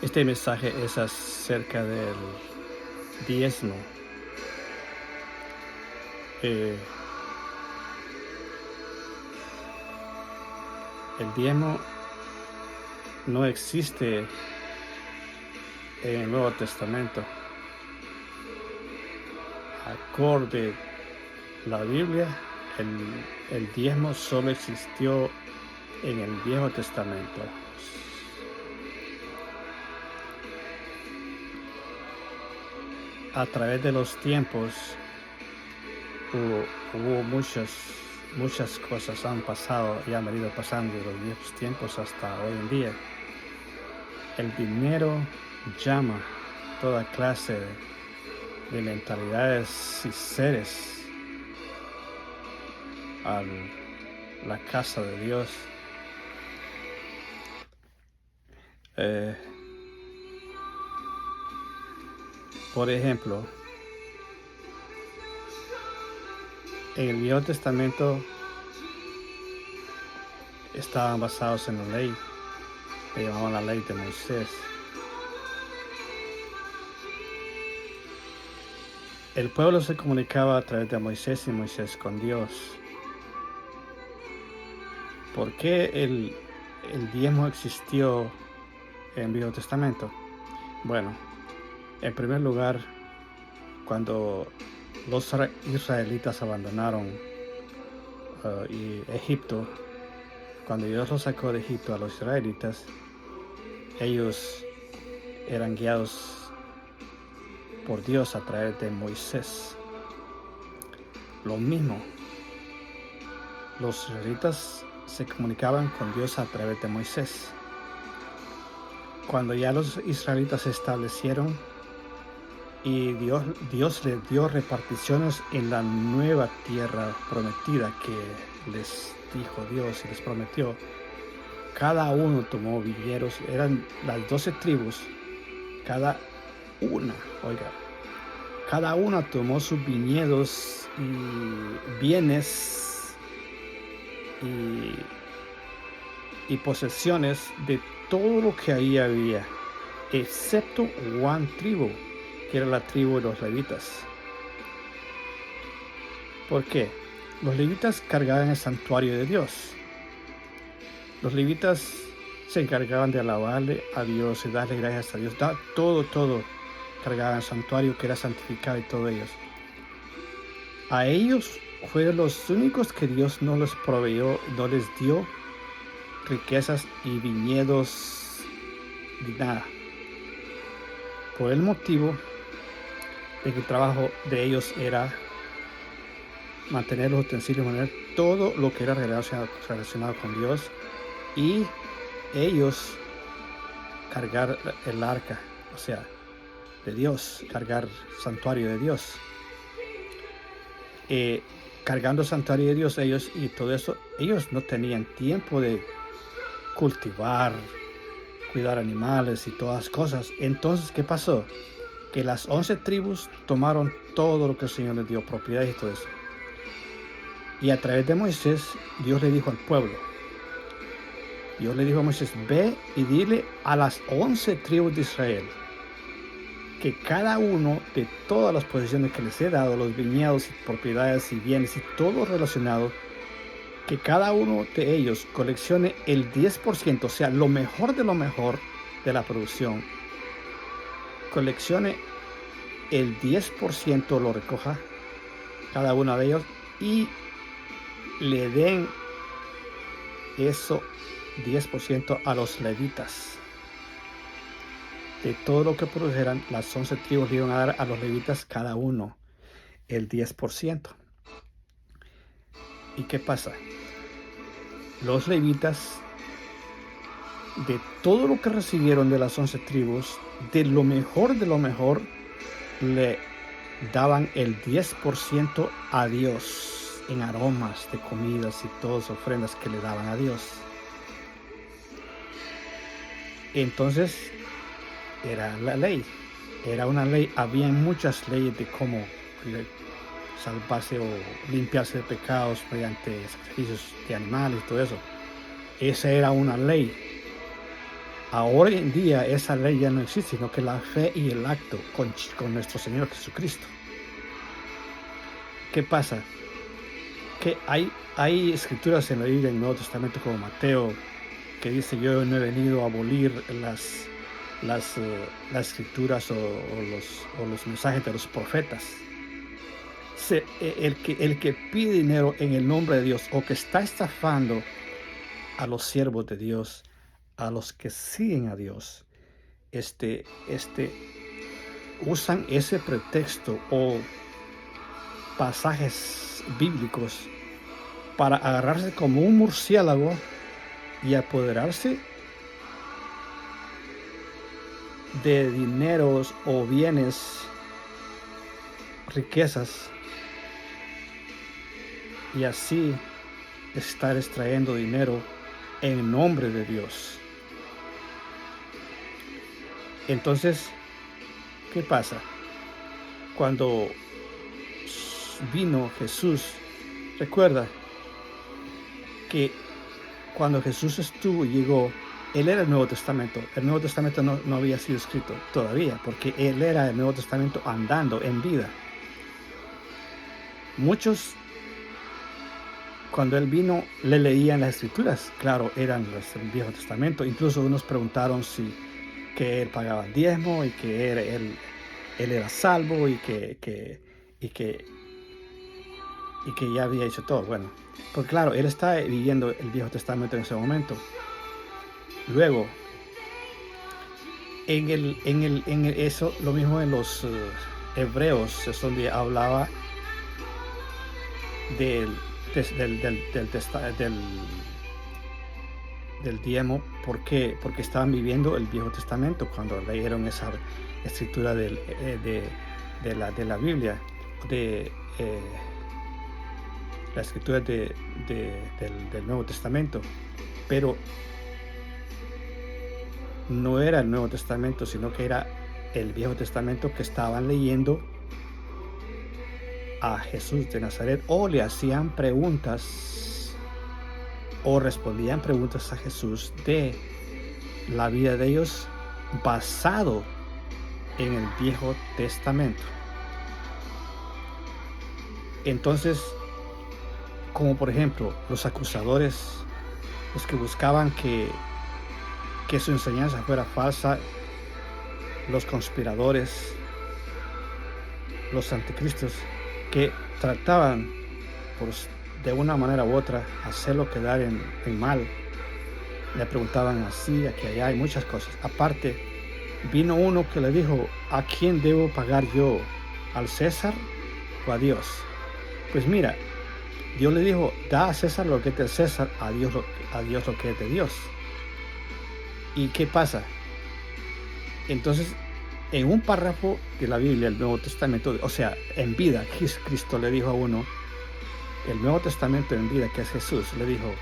Este mensaje es acerca del diezmo. Eh, el diezmo no existe en el Nuevo Testamento. Acorde la Biblia, el diezmo solo existió en el Viejo Testamento. A través de los tiempos hubo muchas cosas han pasado y han venido pasando de los viejos tiempos hasta hoy en día. El dinero llama toda clase de mentalidades y seres a la casa de Dios. Por ejemplo, en el Viejo Testamento estaban basados en la ley, que llamaban la ley de Moisés. El pueblo se comunicaba a través de Moisés y Moisés con Dios. ¿Por qué el diezmo existió en el Viejo Testamento? Bueno, en primer lugar, cuando los israelitas abandonaron Egipto, cuando Dios los sacó de Egipto a los israelitas, ellos eran guiados por Dios a través de Moisés. Lo mismo, los israelitas se comunicaban con Dios a través de Moisés. Cuando ya los israelitas se establecieron y Dios les dio reparticiones en la nueva tierra prometida que les dijo Dios y les prometió, cada uno tomó viñedos, eran las 12 tribus, cada una tomó sus viñedos y bienes y posesiones de todo lo que ahí había, excepto una tribu, que era la tribu de los levitas. ¿Por qué? Los levitas cargaban el santuario de Dios. Los levitas se encargaban de alabarle a Dios y darle gracias a Dios. Todo cargaban el santuario que era santificado y todo ellos. A ellos fueron los únicos que Dios no les proveyó, no les dio riquezas y viñedos ni nada. Por el motivo de que el trabajo de ellos era mantener los utensilios, mantener todo lo que era relacionado con Dios, y ellos cargar el arca, o sea, de Dios, cargar el santuario de Dios. Cargando el santuario de Dios, ellos y todo eso, ellos no tenían tiempo de cultivar, cuidar animales y todas las cosas. Entonces, ¿qué pasó? Que las 11 tribus tomaron todo lo que el Señor les dio, propiedades y todo eso. Y a través de Moisés, Dios le dijo al pueblo, Dios le dijo a Moisés, ve y dile a las 11 tribus de Israel que cada uno de todas las posesiones que les he dado, los viñedos y propiedades y bienes y todo relacionado, que cada uno de ellos coleccione el 10%, o sea, lo mejor de la producción. Coleccione el 10%, lo recoja cada uno de ellos y le den eso 10% a los levitas. De todo lo que produjeran, las 11 tribus le iban a dar a los levitas cada uno el 10%. ¿Y qué pasa? Los levitas, de todo lo que recibieron de las 11 tribus, de lo mejor, le daban el 10% a Dios en aromas de comidas y todas ofrendas que le daban a Dios. Entonces, era la ley, era una ley, había muchas leyes de cómo salvarse o limpiarse de pecados mediante sacrificios de animales y todo eso. Esa era una ley. Ahora en día esa ley ya no existe, sino que la fe y el acto con nuestro Señor Jesucristo. ¿Qué pasa? Que hay escrituras en la Biblia, en el Nuevo Testamento, como Mateo, que dice: yo no he venido a abolir las escrituras o los mensajes de los profetas. El que pide dinero en el nombre de Dios, o que está estafando a los siervos de Dios, a los que siguen a Dios, usan ese pretexto o pasajes bíblicos para agarrarse como un murciélago y apoderarse de dineros o bienes, riquezas, y así estar extrayendo dinero en nombre de Dios. Entonces, ¿qué pasa? Cuando vino Jesús, recuerda que cuando Jesús llegó, Él era el Nuevo Testamento. El Nuevo Testamento no había sido escrito todavía, porque Él era el Nuevo Testamento andando en vida. Muchos, cuando Él vino, le leían las escrituras. Claro, eran las del Viejo Testamento. Incluso unos preguntaron que Él pagaba el diezmo y que él era salvo y que ya había hecho todo. Bueno, pues claro, Él está viviendo el Viejo Testamento en ese momento. Luego, eso, lo mismo en los Hebreos, es donde hablaba del diezmo. ¿Por qué? Porque estaban viviendo el Viejo Testamento cuando leyeron esa escritura de la Biblia, la escritura del Nuevo Testamento. Pero no era el Nuevo Testamento, sino que era el Viejo Testamento que estaban leyendo a Jesús de Nazaret, o le hacían preguntas o respondían preguntas a Jesús de la vida de ellos basado en el Viejo Testamento. Entonces, como por ejemplo los acusadores, los que buscaban que su enseñanza fuera falsa, los conspiradores, los anticristos, que trataban de una manera u otra hacerlo quedar en mal. Le preguntaban así, aquí, allá, hay muchas cosas. Aparte, vino uno que le dijo: ¿a quién debo pagar yo? ¿Al César o a Dios? Pues mira, Dios le dijo: da a César lo que es de César, a Dios lo que es de Dios. ¿Y qué pasa? Entonces, en un párrafo de la Biblia, el Nuevo Testamento, o sea, en vida, Cristo le dijo a uno, el Nuevo Testamento en vida, que es Jesús, le dijo: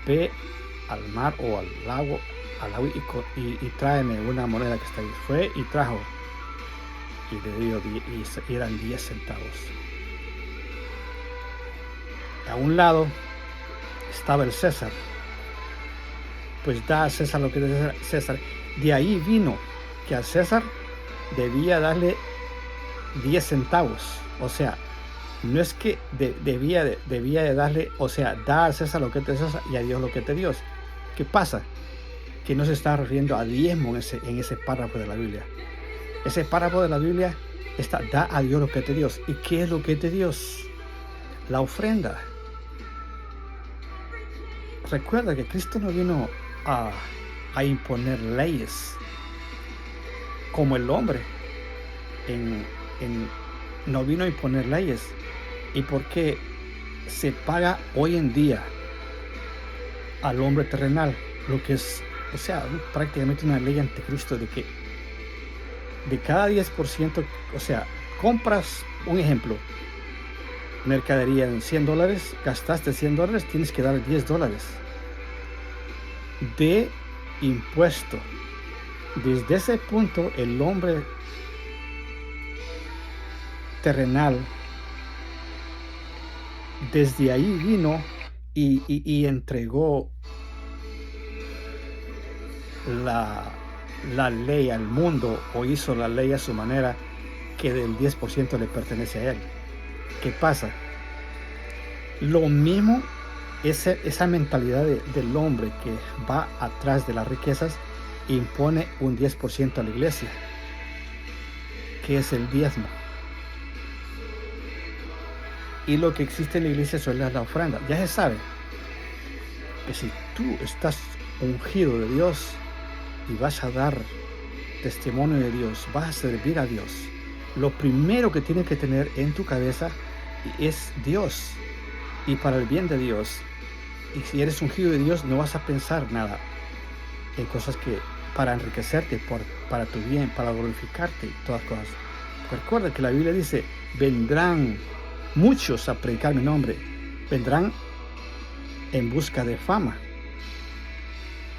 ve al mar o al lago y tráeme una moneda que está ahí. Fue y trajo, y le dio, y eran 10 centavos. A un lado estaba el César. Pues da a César lo que es de César. De ahí vino que a César debía darle 10 centavos. O sea, no es que debía de darle, o sea, da a César lo que es de César y a Dios lo que es de Dios. ¿Qué pasa? Que no se está refiriendo a diezmo en ese párrafo de la Biblia. Ese párrafo de la Biblia da a Dios lo que es de Dios. ¿Y qué es lo que es de Dios? La ofrenda. Recuerda que Cristo no vino a imponer leyes como el hombre. No vino a imponer leyes. ¿Y por qué se paga hoy en día al hombre terrenal? Lo que es, o sea, prácticamente una ley anticristo, de que de cada 10%, o sea, compras, un ejemplo, mercadería en $100, gastaste $100, tienes que dar $10 de impuesto. Desde ese punto, el hombre terrenal, desde ahí vino y entregó la, la ley al mundo o hizo la ley a su manera que del 10% le pertenece a él. ¿Qué pasa? Lo mismo, esa mentalidad del hombre que va atrás de las riquezas impone un 10% a la iglesia, que es el diezmo. Y lo que existe en la iglesia solo es la ofrenda. Ya se sabe que si tú estás ungido de Dios y vas a dar testimonio de Dios, vas a servir a Dios, lo primero que tienes que tener en tu cabeza es Dios y para el bien de Dios. Y si eres ungido de Dios, no vas a pensar nada en cosas que para enriquecerte, para tu bien, para glorificarte, todas cosas. Recuerda que la Biblia dice, vendrán muchos a predicar mi nombre, vendrán en busca de fama,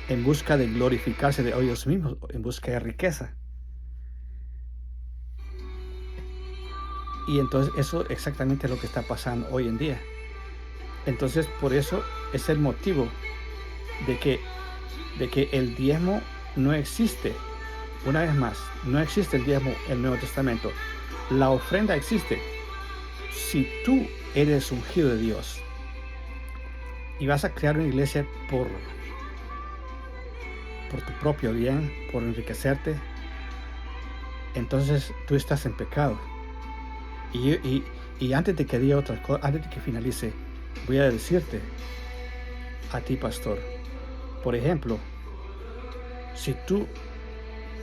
en busca de glorificarse de ellos mismos, en busca de riqueza. Y entonces eso exactamente es lo que está pasando hoy en día. Entonces por eso es el motivo de que el diezmo no existe. Una vez más, no existe el diezmo en el Nuevo Testamento. La ofrenda existe. Si tú eres ungido de Dios y vas a crear una iglesia por tu propio bien, por enriquecerte, entonces tú estás en pecado. Y antes de que diga otra cosa, antes de que finalice, voy a decirte a ti, pastor, por ejemplo, si tú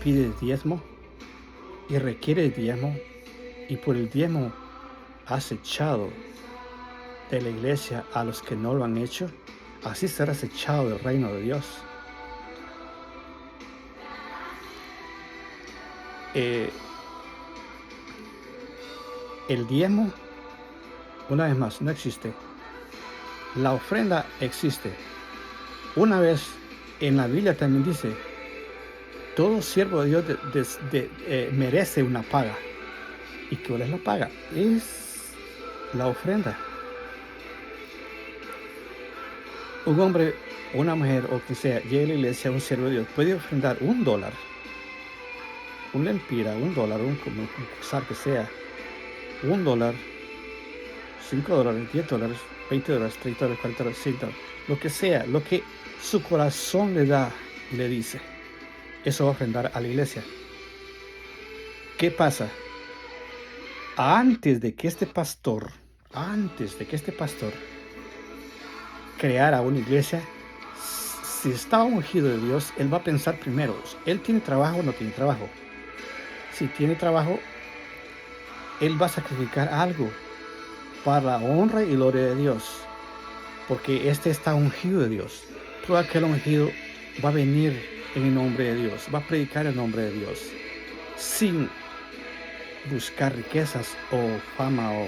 pides diezmo y requieres diezmo y por el diezmo has echado de la iglesia a los que no lo han hecho, así serás echado del reino de Dios. El diezmo, una vez más, no existe. La ofrenda existe. Una vez en la Biblia también dice, todo siervo de Dios merece una paga. ¿Y cuál es la paga? Es la ofrenda. Un hombre, una mujer o que sea, llega a la iglesia, un siervo de Dios, puede ofrendar $1, un lempira, $1, como que sea, $1, $5, $10, $20, $30, $40, $100, lo que sea, lo que su corazón le da y le dice, eso va a ofrendar a la iglesia. ¿Qué pasa? Antes de que este pastor creara una iglesia, si está ungido de Dios, él va a pensar primero, ¿él tiene trabajo o no tiene trabajo? Si tiene trabajo, él va a sacrificar algo para la honra y gloria de Dios, porque este está ungido de Dios. Todo aquel ungido va a venir en el nombre de Dios, va a predicar el nombre de Dios, sin buscar riquezas o fama o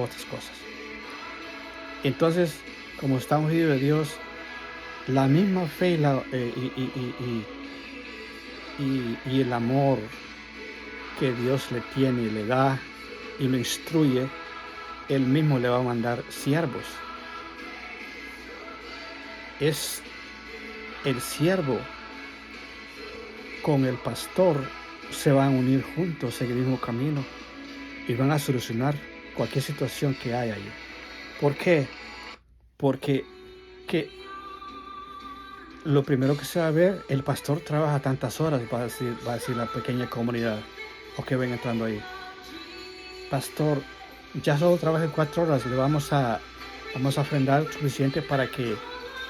otras cosas. Entonces, como está ungido de Dios, la misma fe y el amor que Dios le tiene y le da y lo instruye, él mismo le va a mandar siervos. Es el siervo con el pastor se van a unir juntos en el mismo camino y van a solucionar cualquier situación que haya ahí. ¿Por qué? Porque lo primero que se va a ver, el pastor trabaja tantas horas, va a decir la pequeña comunidad o que ven entrando ahí. Pastor, ya solo trabaja 4 horas, le vamos a ofrendar suficiente para que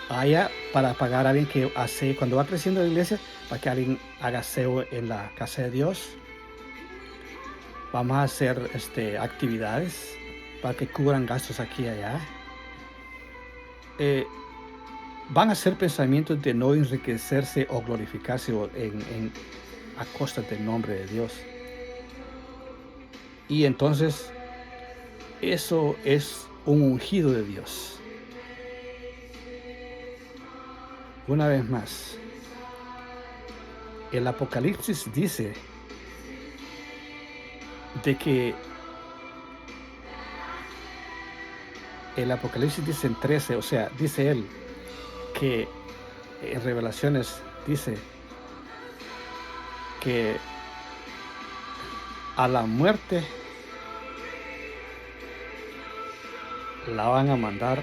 haya, para pagar a alguien que hace, cuando va creciendo la iglesia, para que alguien haga aseo en la casa de Dios. Vamos a hacer actividades para que cubran gastos aquí y allá. Van a ser pensamientos de no enriquecerse o glorificarse a costa del nombre de Dios. Y entonces, eso es un ungido de Dios. Una vez más, el Apocalipsis dice de que el Apocalipsis dice en 13, o sea, dice él que En Revelaciones dice que a la muerte la van a mandar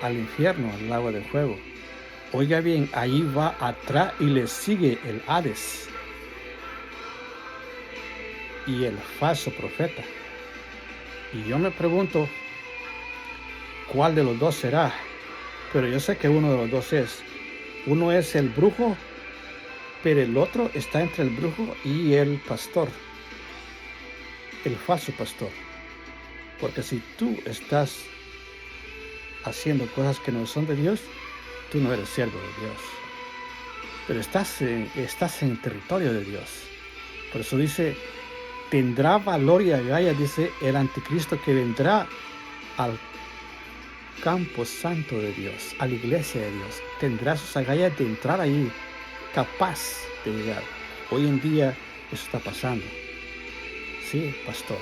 al infierno, al lago de fuego. Oiga bien, ahí va atrás y le sigue el Hades y el falso profeta. Y yo me pregunto cuál de los dos será, pero yo sé que uno de los dos es. Uno es el brujo, pero el otro está entre el brujo y el pastor, el falso pastor. Porque si tú estás haciendo cosas que no son de Dios, tú no eres siervo de Dios. Pero estás en territorio de Dios. Por eso dice, tendrá valor y agallas, dice el anticristo que vendrá al campo santo de Dios, a la iglesia de Dios. Tendrá sus agallas de entrar ahí, capaz de llegar. Hoy en día eso está pasando. Sí, pastor,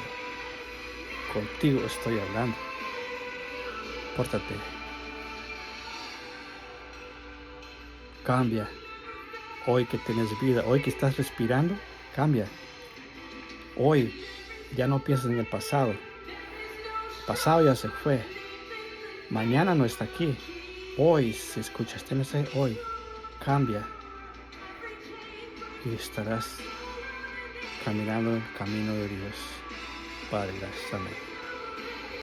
contigo estoy hablando. Pórtate. Cambia. Hoy que tienes vida, hoy que estás respirando, cambia. Hoy ya no pienses en el pasado. El pasado ya se fue. Mañana no está aquí. Hoy, si escuchas este mensaje, hoy cambia y estarás caminando en el camino de Dios. Padre, gracias. Amén.